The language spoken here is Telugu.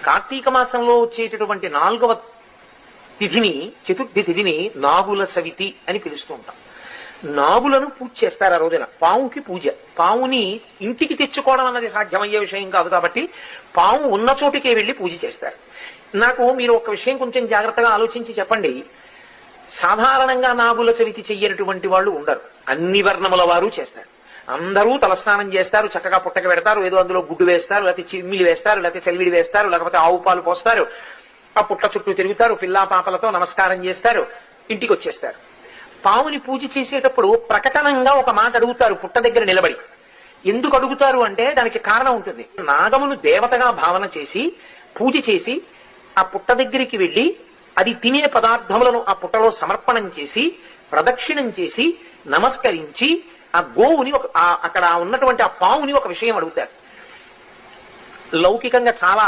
కార్తీక మాసంలో వచ్చేటటువంటి 4వ తిథిని, చతుర్థి తిథిని నాగుల చవితి అని పిలుస్తూ ఉంటాం. నాగులను పూజ చేస్తారు ఆ రోజున. పావుకి పూజ. పావుని ఇంటికి తెచ్చుకోవడం అన్నది సాధ్యమయ్యే విషయం కాదు కాబట్టి పావు ఉన్న చోటికే వెళ్లి పూజ చేస్తారు. నాకు మీరు ఒక విషయం కొంచెం జాగ్రత్తగా ఆలోచించి చెప్పండి. సాధారణంగా నాగుల చవితి చెయ్యనటువంటి వాళ్ళు ఉండరు. అన్ని వర్ణముల వారు చేస్తారు. అందరూ తలస్నానం చేస్తారు, చక్కగా పుట్టక పెడతారు, ఏదో అందులో గుడ్డు వేస్తారు, లేకపోతే చిమ్మిలి వేస్తారు, లేకపోతే చలివిడి వేస్తారు, లేకపోతే ఆవు పాలు పోస్తారు, ఆ పుట్ట చుట్టూ తిరుగుతారు, పిల్లా పాపలతో నమస్కారం చేస్తారు, ఇంటికి వచ్చేస్తారు. పావుని పూజ చేసేటప్పుడు ప్రకటనంగా ఒక మాట అడుగుతారు పుట్ట దగ్గర నిలబడి. ఎందుకు అడుగుతారు అంటే దానికి కారణం ఉంటుంది. నాగమును దేవతగా భావన చేసి పూజ చేసి ఆ పుట్ట దగ్గరికి వెళ్లి అది తినే పదార్థములను ఆ పుట్టలో సమర్పణం చేసి ప్రదక్షిణం చేసి నమస్కరించి ఆ గోవుని అక్కడ ఉన్నటువంటి ఆ పావుని ఒక విషయం అడుగుతారు. లౌకికంగా చాలా